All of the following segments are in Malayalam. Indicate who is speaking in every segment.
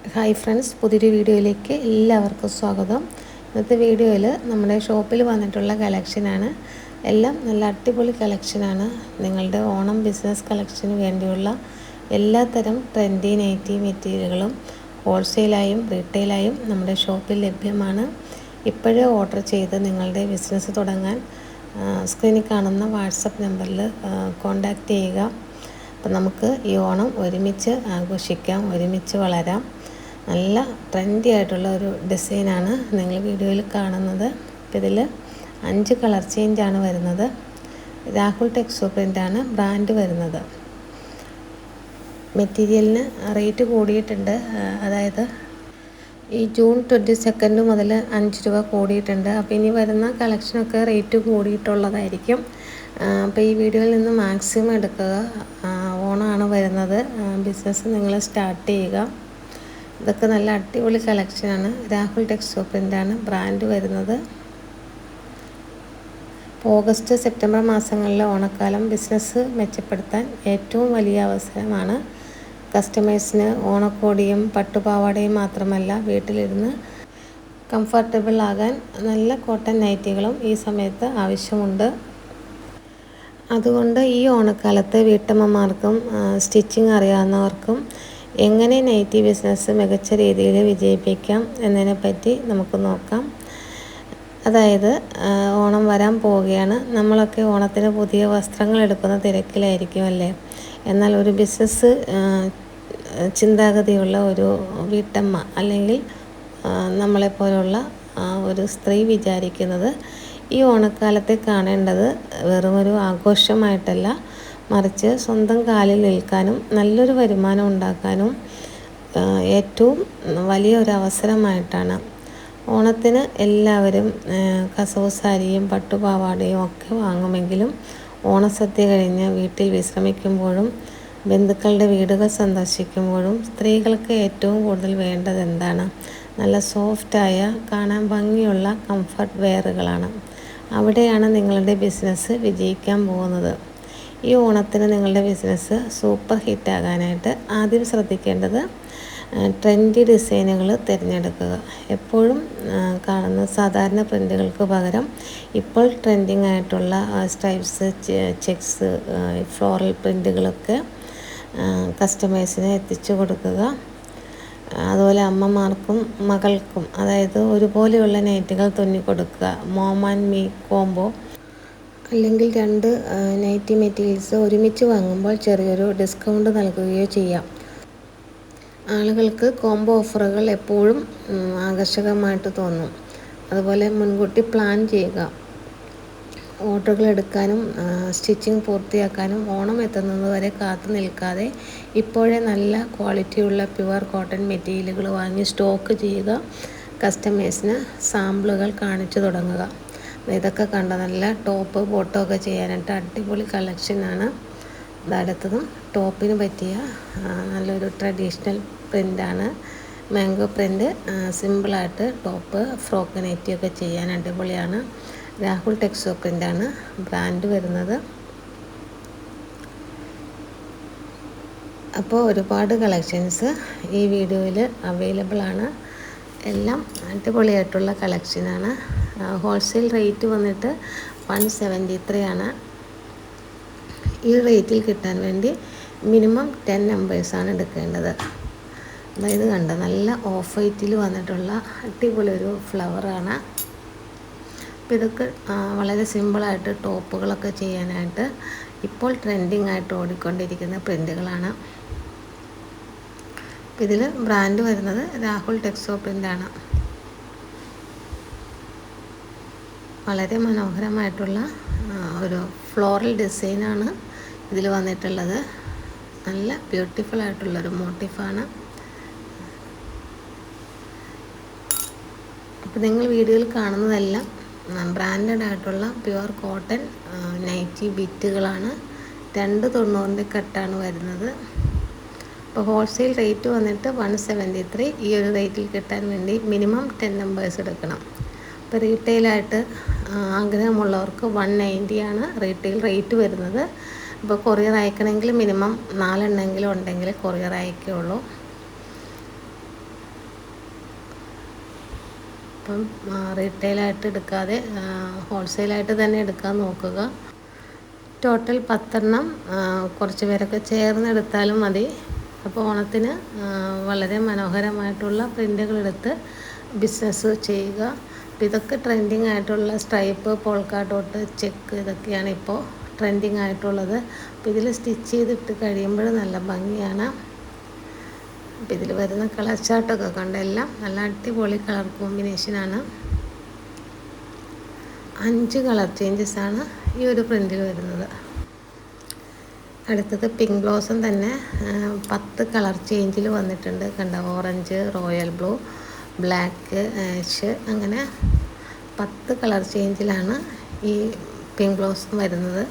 Speaker 1: ഹായ് ഫ്രണ്ട്സ്, പുതിയൊരു വീഡിയോയിലേക്ക് എല്ലാവർക്കും സ്വാഗതം. ഇന്നത്തെ വീഡിയോയിൽ നമ്മുടെ ഷോപ്പിൽ വന്നിട്ടുള്ള കളക്ഷനാണ്. എല്ലാം നല്ല അടിപൊളി കളക്ഷനാണ്. നിങ്ങളുടെ ഓണം ബിസിനസ് കളക്ഷന് വേണ്ടിയുള്ള എല്ലാത്തരം ട്രെൻഡി നൈറ്റി മെറ്റീരിയലുകളും ഹോൾസെയിലായും റീറ്റെയിലായും നമ്മുടെ ഷോപ്പിൽ ലഭ്യമാണ്. ഇപ്പോഴേ ഓർഡർ ചെയ്ത് നിങ്ങളുടെ ബിസിനസ് തുടങ്ങാൻ സ്ക്രീനിൽ കാണുന്ന വാട്സപ്പ് നമ്പറിൽ കോൺടാക്റ്റ് ചെയ്യുക. അപ്പം നമുക്ക് ഈ ഓണം ഒരുമിച്ച് ആഘോഷിക്കാം, ഒരുമിച്ച് വളരാം. നല്ല ട്രെൻഡി ആയിട്ടുള്ള ഒരു ഡിസൈനാണ് നിങ്ങൾ വീഡിയോയിൽ കാണുന്നത്. ഇതിൽ 5 കളർ ചേഞ്ചാണ് വരുന്നത്. രാഹുൽ ടെക്സോ പ്രിൻ്റാണ് ബ്രാൻഡ് വരുന്നത്. മെറ്റീരിയലിന് റേറ്റ് കൂടിയിട്ടുണ്ട്. അതായത് ഈ ജൂൺ 22 മുതൽ 5 രൂപ കൂടിയിട്ടുണ്ട്. അപ്പോൾ ഇനി വരുന്ന കളക്ഷനൊക്കെ റേറ്റ് കൂടിയിട്ടുള്ളതായിരിക്കും. അപ്പോൾ ഈ വീഡിയോയിൽ നിന്ന് മാക്സിമം എടുക്കുക. ഓണമാണ് വരുന്നത്. ബിസിനസ് നിങ്ങൾ സ്റ്റാർട്ട് ചെയ്യുക. ഇതൊക്കെ നല്ല അടിപൊളി കളക്ഷനാണ്. രാഹുൽ ടെക്സോ പ്രിൻ്റാണ് ബ്രാൻഡ് വരുന്നത്. ഓഗസ്റ്റ് സെപ്റ്റംബർ മാസങ്ങളിലെ ഓണക്കാലം ബിസിനസ് മെച്ചപ്പെടുത്താൻ ഏറ്റവും വലിയ അവസരമാണ്. കസ്റ്റമേഴ്സിന് ഓണക്കോടിയും പട്ടുപാവാടയും മാത്രമല്ല, വീട്ടിലിരുന്ന് കംഫർട്ടബിൾ ആകാൻ നല്ല കോട്ടൺ നൈറ്റികളും ഈ സമയത്ത് ആവശ്യമുണ്ട്. അതുകൊണ്ട് ഈ ഓണക്കാലത്ത് വീട്ടമ്മമാർക്കും സ്റ്റിച്ചിങ് അറിയാവുന്നവർക്കും എങ്ങനെ നൈറ്റി ബിസിനസ് മികച്ച രീതിയിൽ വിജയിപ്പിക്കാം എന്നതിനെപ്പറ്റി നമുക്ക് നോക്കാം. അതായത് ഓണം വരാൻ പോവുകയാണ്. നമ്മളൊക്കെ ഓണത്തിന് പുതിയ വസ്ത്രങ്ങൾ എടുക്കുന്ന തിരക്കിലായിരിക്കും അല്ലേ? എന്നാൽ ഒരു ബിസിനസ് ചിന്താഗതിയുള്ള ഒരു വീട്ടമ്മ അല്ലെങ്കിൽ നമ്മളെപ്പോലുള്ള ഒരു സ്ത്രീ വിചാരിക്കുന്നത് ഈ ഓണക്കാലത്തെ കാണേണ്ടത് വെറുമൊരു ആഘോഷമായിട്ടല്ല, മറിച്ച് സ്വന്തം കാലിൽ നിൽക്കാനും നല്ലൊരു വരുമാനം ഉണ്ടാക്കാനും ഏറ്റവും വലിയൊരു അവസരമായിട്ടാണ്. ഓണത്തിന് എല്ലാവരും കസവ് സാരിയും പട്ടുപാവാടയും ഒക്കെ വാങ്ങുമെങ്കിലും ഓണസദ്യ കഴിഞ്ഞ് വീട്ടിൽ വിശ്രമിക്കുമ്പോഴും ബന്ധുക്കളുടെ വീടുകൾ സന്ദർശിക്കുമ്പോഴും സ്ത്രീകൾക്ക് ഏറ്റവും കൂടുതൽ വേണ്ടത് എന്താണ്? നല്ല സോഫ്റ്റായ, കാണാൻ ഭംഗിയുള്ള കംഫർട്ട് വെയറുകളാണ്. അവിടെയാണ് നിങ്ങളുടെ ബിസിനസ് വിജയിക്കാൻ പോകുന്നത്. ഈ ഓണത്തിന് നിങ്ങളുടെ ബിസിനസ് സൂപ്പർ ഹിറ്റാകാനായിട്ട് ആദ്യം ശ്രദ്ധിക്കേണ്ടത് ട്രെൻഡി ഡിസൈനുകൾ തിരഞ്ഞെടുക്കുക. എപ്പോഴും കാണുന്ന സാധാരണ പ്രിൻ്റുകൾക്ക് പകരം ഇപ്പോൾ ട്രെൻഡിങ് ആയിട്ടുള്ള സ്ട്രൈപ്സ്, ചെക്സ്, ഫ്ലോറൽ പ്രിൻ്റുകളൊക്കെ കസ്റ്റമേഴ്സിന് എത്തിച്ചു കൊടുക്കുക. അതുപോലെ അമ്മമാർക്കും മകൾക്കും, അതായത് ഒരുപോലെയുള്ള നൈറ്റികൾ തുന്നിക്കൊടുക്കുക. മോം ആൻഡ് മീ കോംബോ അല്ലെങ്കിൽ 2 നൈറ്റി മെറ്റീരിയൽസ് ഒരുമിച്ച് വാങ്ങുമ്പോൾ ചെറിയൊരു ഡിസ്കൗണ്ട് നൽകുകയോ ചെയ്യാം. ആളുകൾക്ക് കോംബോ ഓഫറുകൾ എപ്പോഴും ആകർഷകമായിട്ട് തോന്നും. അതുപോലെ മുൻകൂട്ടി പ്ലാൻ ചെയ്യുക. ഓർഡറുകൾ എടുക്കാനും സ്റ്റിച്ചിങ് പൂർത്തിയാക്കാനും ഓണം എത്തുന്നത് വരെ കാത്തു നിൽക്കാതെ ഇപ്പോഴേ നല്ല ക്വാളിറ്റിയുള്ള പ്യുവർ കോട്ടൺ മെറ്റീരിയലുകൾ വാങ്ങി സ്റ്റോക്ക് ചെയ്യുക. കസ്റ്റമേഴ്സിന് സാമ്പിളുകൾ കാണിച്ചു തുടങ്ങുക. ഇതൊക്കെ കണ്ട നല്ല ടോപ്പ് ബോട്ടമൊക്കെ ചെയ്യാനായിട്ട് അടിപൊളി കളക്ഷനാണ്. അടുത്തതും ടോപ്പിന് പറ്റിയ നല്ലൊരു ട്രഡീഷണൽ പ്രിൻ്റാണ്. Mango print. സിമ്പിളായിട്ട് ടോപ്പ്, ഫ്രോക്ക്, നൈറ്റിയൊക്കെ ചെയ്യാൻ അടിപൊളിയാണ്. രാഹുൽ ടെക്സോ പ്രിൻ്റാണ് ബ്രാൻഡ് വരുന്നത്. അപ്പോൾ ഒരുപാട് കളക്ഷൻസ് ഈ വീഡിയോയിൽ അവൈലബിൾ ആണ്. എല്ലാം അടിപൊളിയായിട്ടുള്ള കളക്ഷനാണ്. ഹോൾസെയിൽ റേറ്റ് വന്നിട്ട് 173 ആണ്. ഈ റേറ്റിൽ കിട്ടാൻ വേണ്ടി മിനിമം 10 നമ്പേഴ്സാണ് എടുക്കേണ്ടത്. അതായത് കണ്ട നല്ല ഓഫ് വൈറ്റിൽ വന്നിട്ടുള്ള അടിപൊളി ഒരു ഫ്ലവറാണ്. അപ്പോൾ ഇതൊക്കെ വളരെ സിമ്പിളായിട്ട് ടോപ്പുകളൊക്കെ ചെയ്യാനായിട്ട് ഇപ്പോൾ ട്രെൻഡിങ് ആയിട്ട് ഓടിക്കൊണ്ടിരിക്കുന്ന പ്രിൻ്റുകളാണ്. അപ്പോൾ ഇതിൽ ബ്രാൻഡ് വരുന്നത് രാഹുൽ ടെക്സോ പ്രിൻ്റാണ്. വളരെ മനോഹരമായിട്ടുള്ള ഒരു ഫ്ലോറൽ ഡിസൈനാണ് ഇതിൽ വന്നിട്ടുള്ളത്. നല്ല ബ്യൂട്ടിഫുൾ ആയിട്ടുള്ളൊരു മോട്ടീഫാണ്. അപ്പോൾ നിങ്ങൾ വീഡിയോയിൽ കാണുന്നതെല്ലാം ബ്രാൻഡഡ് ആയിട്ടുള്ള പ്യുവർ കോട്ടൺ നൈറ്റി ബിറ്റുകളാണ്. 290 കട്ടാണ് വരുന്നത്. അപ്പോൾ ഹോൾസെയിൽ റേറ്റ് വന്നിട്ട് 173. ഈ ഒരു റേറ്റിൽ കിട്ടാൻ വേണ്ടി മിനിമം 10 നമ്പേഴ്സ് എടുക്കണം. ഇപ്പോൾ റീറ്റെയിലായിട്ട് ആഗ്രഹമുള്ളവർക്ക് 190 ആണ് റീറ്റെയിൽ റേറ്റ് വരുന്നത്. അപ്പോൾ കൊറിയർ അയക്കണമെങ്കിൽ മിനിമം 4 എണ്ണമെങ്കിലും ഉണ്ടെങ്കിൽ കൊറിയർ അയക്കുകയുള്ളൂ. അപ്പം റീറ്റെയിലായിട്ട് എടുക്കാതെ ഹോൾസെയിലായിട്ട് തന്നെ എടുക്കാൻ നോക്കുക. ടോട്ടൽ 10 കുറച്ച് പേരൊക്കെ ചേർന്നെടുത്താലും മതി. അപ്പോൾ ഓണത്തിന് വളരെ മനോഹരമായിട്ടുള്ള പ്രിൻ്റുകളെടുത്ത് ബിസിനസ് ചെയ്യുക. അപ്പോൾ ഇതൊക്കെ ട്രെൻഡിങ് ആയിട്ടുള്ള സ്ട്രൈപ്പ്, പോൾക്ക ഡോട്ട്, ചെക്ക് ഇതൊക്കെയാണ് ഇപ്പോൾ ട്രെൻഡിങ് ആയിട്ടുള്ളത്. അപ്പോൾ ഇതിൽ സ്റ്റിച്ച് ചെയ്തിട്ട് കഴിയുമ്പോൾ നല്ല ഭംഗിയാണ്. അപ്പോൾ ഇതിൽ വരുന്ന കളർ ചാർട്ടൊക്കെ കണ്ട് എല്ലാം നല്ല അടിപൊളി കളർ കോമ്പിനേഷനാണ്. 5 കളർ ചേഞ്ചസാണ് ഈ ഒരു പ്രിൻറ്റിൽ വരുന്നത്. അടുത്തത് പിങ്ക് ബ്ലോസം തന്നെ 10 കളർ ചേഞ്ചിൽ വന്നിട്ടുണ്ട്. കണ്ട orange, royal blue, black, ash, അങ്ങനെ 10 കളർ ചേഞ്ചിലാണ് ഈ പിങ്ക് ബ്ലോസം വരുന്നത്.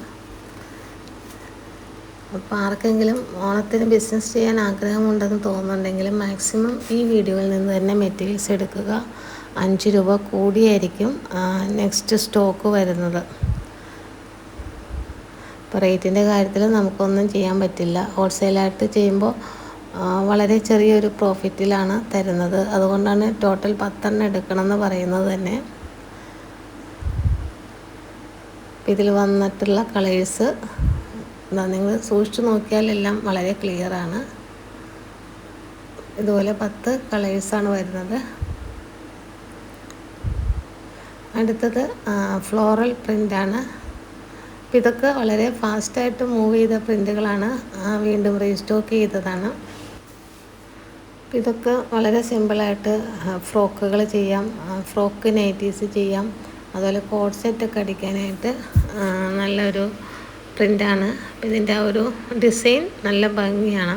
Speaker 1: അപ്പോൾ ആർക്കെങ്കിലും ഓണത്തിന് ബിസിനസ് ചെയ്യാൻ ആഗ്രഹമുണ്ടെന്ന് തോന്നുന്നുണ്ടെങ്കിൽ മാക്സിമം ഈ വീഡിയോയിൽ നിന്ന് തന്നെ മെറ്റീരിയൽസ് എടുക്കുക. 5 രൂപ കൂടിയായിരിക്കും നെക്സ്റ്റ് സ്റ്റോക്ക് വരുന്നത്. ഇപ്പോൾ റേറ്റിൻ്റെ കാര്യത്തിൽ നമുക്കൊന്നും ചെയ്യാൻ പറ്റില്ല. ഹോൾസെയിലായിട്ട് ചെയ്യുമ്പോൾ വളരെ ചെറിയൊരു പ്രോഫിറ്റിലാണ് തരുന്നത്. അതുകൊണ്ടാണ് ടോട്ടൽ 10 എടുക്കണം എന്ന് പറയുന്നത് തന്നെ. ഇതിൽ വന്നിട്ടുള്ള കളേഴ്സ് നിങ്ങൾ സൂക്ഷിച്ച് നോക്കിയാൽ എല്ലാം വളരെ ക്ലിയറാണ്. ഇതുപോലെ 10 കളേഴ്സാണ് വരുന്നത്. അടുത്തത് ഫ്ലോറൽ പ്രിൻ്റാണ്. ഇതൊക്കെ വളരെ ഫാസ്റ്റായിട്ട് മൂവ് ചെയ്ത പ്രിൻ്റുകളാണ്, വീണ്ടും റീസ്റ്റോക്ക് ചെയ്തതാണ്. ഇതൊക്കെ വളരെ സിമ്പിളായിട്ട് ഫ്രോക്കുകൾ ചെയ്യാം, ഫ്രോക്ക് നൈറ്റീസ് ചെയ്യാം, അതുപോലെ കോഡ് സെറ്റൊക്കെ അടിക്കാനായിട്ട് നല്ലൊരു പ്രിൻ്റാണ്. ഇതിൻ്റെ ആ ഒരു ഡിസൈൻ നല്ല ഭംഗിയാണ്.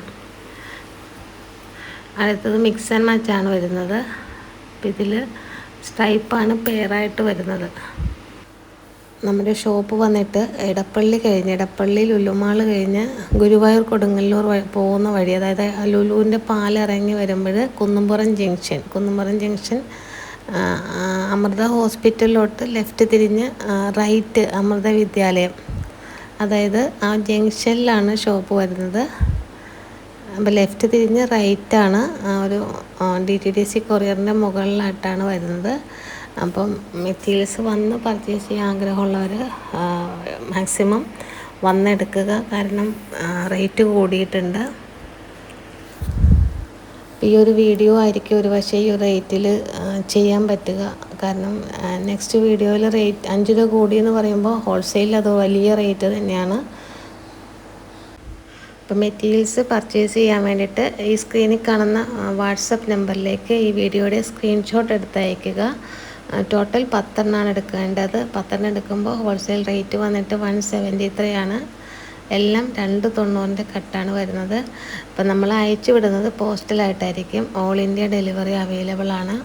Speaker 1: അടുത്തത് മിക്സ് ആൻഡ് മാച്ചാണ് വരുന്നത്. ഇതിൽ സ്ട്രൈപ്പാണ് പെയറായിട്ട് വരുന്നത്. നമ്മുടെ ഷോപ്പ് വന്നിട്ട് ഇടപ്പള്ളി ലുലുമാൾ കഴിഞ്ഞ് ഗുരുവായൂർ കൊടുങ്ങല്ലൂർ പോകുന്ന വഴി, അതായത് ലുലുവിൻ്റെ പാലിറങ്ങി വരുമ്പോൾ കുന്നുംപുറം ജംഗ്ഷൻ അമൃത ഹോസ്പിറ്റലിലോട്ട് ലെഫ്റ്റ് തിരിഞ്ഞ് റൈറ്റ് അമൃത വിദ്യാലയം, അതായത് ആ ജംഗ്ഷനിലാണ് ഷോപ്പ് വരുന്നത്. അപ്പോൾ ലെഫ്റ്റ് തിരിഞ്ഞ് റൈറ്റാണ് ഒരു DTDC കൊറിയറിൻ്റെ മുകളിലായിട്ടാണ് വരുന്നത്. അപ്പം മെറ്റീരിയൽസ് വന്ന് പർച്ചേസ് ചെയ്യാൻ ആഗ്രഹമുള്ളവർ മാക്സിമം വന്നെടുക്കുക. കാരണം റേറ്റ് കൂടിയിട്ടുണ്ട്. ഈ ഒരു വീഡിയോ ആയിരിക്കും ഒരു പക്ഷേ ഈ ഒരു റേറ്റിൽ ചെയ്യാൻ പറ്റുക. കാരണം നെക്സ്റ്റ് വീഡിയോയിൽ റേറ്റ് 5 രൂപ കൂടിയെന്ന് പറയുമ്പോൾ ഹോൾസെയിൽ അത് വലിയ റേറ്റ് തന്നെയാണ്. അപ്പോൾ മെറ്റീരിയൽസ് പർച്ചേസ് ചെയ്യാൻ വേണ്ടിയിട്ട് ഈ സ്ക്രീനിൽ കാണുന്ന വാട്സപ്പ് നമ്പറിലേക്ക് ഈ വീഡിയോയുടെ സ്ക്രീൻഷോട്ട് എടുത്ത് അയയ്ക്കുക. ടോട്ടൽ 10 എടുക്കേണ്ടത്. 10 എടുക്കുമ്പോൾ ഹോൾസെയിൽ റേറ്റ് വന്നിട്ട് 173 ആണ്. എല്ലാം 290 കട്ടാണ് വരുന്നത്. അപ്പം നമ്മൾ അയച്ചു വിടുന്നത് പോസ്റ്റലായിട്ടായിരിക്കും. ഓൾ ഇന്ത്യ ഡെലിവറി അവൈലബിൾ ആണ്.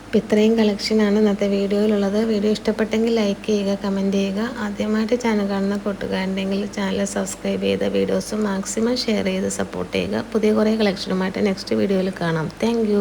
Speaker 1: അപ്പോൾ ഇത്രയും കളക്ഷനാണ് ഇന്നത്തെ വീഡിയോയിലുള്ളത്. വീഡിയോ ഇഷ്ടപ്പെട്ടെങ്കിൽ ലൈക്ക് ചെയ്യുക, കമൻറ്റ് ചെയ്യുക. ആദ്യമായിട്ട് ചാനൽ കാണുന്ന കൂട്ടുകാരുണ്ടെങ്കിൽ ചാനൽ സബ്സ്ക്രൈബ് ചെയ്ത് വീഡിയോസ് മാക്സിമം ഷെയർ ചെയ്ത് സപ്പോർട്ട് ചെയ്യുക. പുതിയ കുറേ കളക്ഷനുമായിട്ട് നെക്സ്റ്റ് വീഡിയോയിൽ കാണാം. താങ്ക്